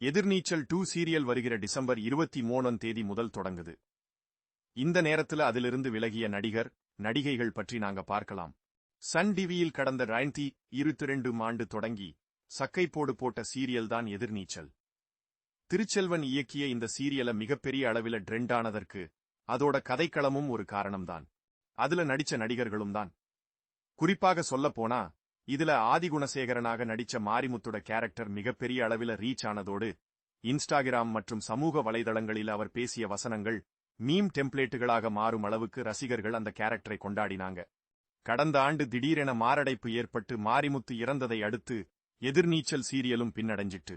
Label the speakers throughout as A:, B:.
A: எதிர்நீச்சல் 2 serial வருகிற December 23ஆம் தேதி முதல் தொடங்குது. இந்த நேரத்துல அதிலிருந்து விலகிய நடிகைகள் பற்றி நாங்க பார்க்கலாம். சன் டிவியில் கடந்த 2022 ஆண்டு தொடங்கி சக்கை போட்ட சீரியல் தான் எதிர்நீச்சல். திருச்செல்வன் இயக்கிய இந்த சீரியல மிகப்பெரிய அளவில ட்ரெண்ட் ஆனதற்கு அதோட கதைக்களமும் ஒரு காரணம்தான். அதுல நடிச்ச நடிகர்களும் தான். குறிப்பாக சொல்லப்போனா இதுல ஆதிகுணசேகரனாக நடிச்ச மாரிமுத்தோட கேரக்டர் மிகப்பெரிய அளவில ரீச் ஆனதோடு இன்ஸ்டாகிராம் மற்றும் சமூக வலைதளங்களில் அவர் பேசிய வசனங்கள் மீம் டெம்ப்ளேட்டுகளாக மாறும் அளவுக்கு ரசிகர்கள் அந்த கேரக்டரை கொண்டாடினாங்க. கடந்த ஆண்டு திடீரென மாரடைப்பு ஏற்பட்டு மாரிமுத்து இறந்ததை அடுத்து எதிர்நீச்சல் சீரியலும் பின்னடைஞ்சிட்டு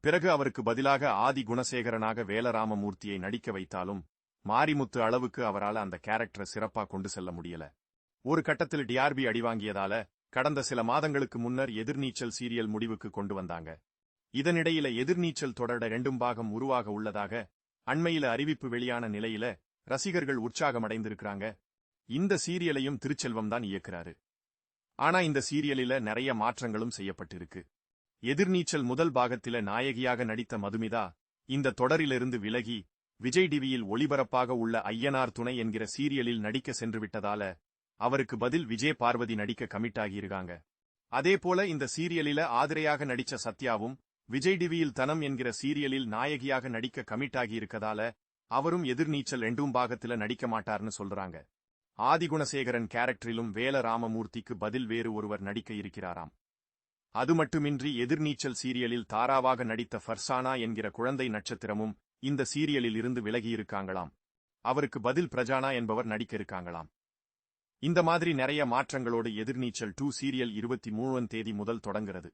A: பிறகு அவருக்கு பதிலாக ஆதி குணசேகரனாக வேலராமமூர்த்தியை நடிக்க வைத்தாலும் மாரிமுத்து அளவுக்கு அவரால் அந்த கேரக்டரை சிறப்பா கொண்டு செல்ல முடியல. ஒரு கட்டத்தில் டிஆர்பி அடிவாங்கியதால கடந்த சில மாதங்களுக்கு முன்னர் எதிர்நீச்சல் சீரியல் முடிவுக்கு கொண்டு வந்தாங்க. இதனிடையில எதிர்நீச்சல் தொடர 2 பாகம் உருவாக உள்ளதாக அண்மையில அறிவிப்பு வெளியான நிலையில ரசிகர்கள் உற்சாகமடைந்திருக்கிறாங்க. இந்த சீரியலையும் திருச்செல்வம் தான் இயக்குறாரு. ஆனா இந்த சீரியலில நிறைய மாற்றங்களும் செய்யப்பட்டிருக்கு. எதிர்நீச்சல் முதல் பாகத்தில நாயகியாக நடித்த மதுமிதா இந்த தொடரிலிருந்து விலகி விஜய் டிவியில் ஒளிபரப்பாக உள்ள ஐயனார் துணை என்கிற சீரியலில் நடிக்க சென்று விட்டதால அவருக்கு பதில் விஜய் பார்வதி நடிக்க கமிட் ஆகியிருக்காங்க. அதேபோல இந்த சீரியலில ஆதிரையாக நடிச்ச சத்யாவும் விஜய் டிவியில் தனம் என்கிற சீரியலில் நாயகியாக நடிக்க கமிட் ஆகியிருக்கதால அவரும் எதிர்நீச்சல் 2 பாகத்தில நடிக்க மாட்டார்னு சொல்றாங்க. ஆதிகுணசேகரன் கேரக்டரிலும் வேலராமமூர்த்திக்கு பதில் வேறு ஒருவர் நடிக்க இருக்கிறாராம். அது மட்டுமின்றி எதிர்நீச்சல் சீரியலில் தாராவாக நடித்த ஃபர்சானா என்கிற குழந்தை நட்சத்திரமும் இந்த சீரியலில் இருந்து விலகியிருக்காங்களாம். அவருக்கு பதில் பிரஜானா என்பவர் நடிக்க இருக்காங்களாம். இந்த மாதிரி நிறைய மாற்றங்களோடு எதிர்நீச்சல் 2 சீரியல் 23ஆம் தேதி முதல் தொடங்குறது.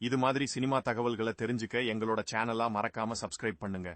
A: இது மாதிரி சினிமா தகவல்களை தெரிஞ்சுக்க எங்களோட சேனலா மறக்காம சப்ஸ்கிரைப் பண்ணுங்க.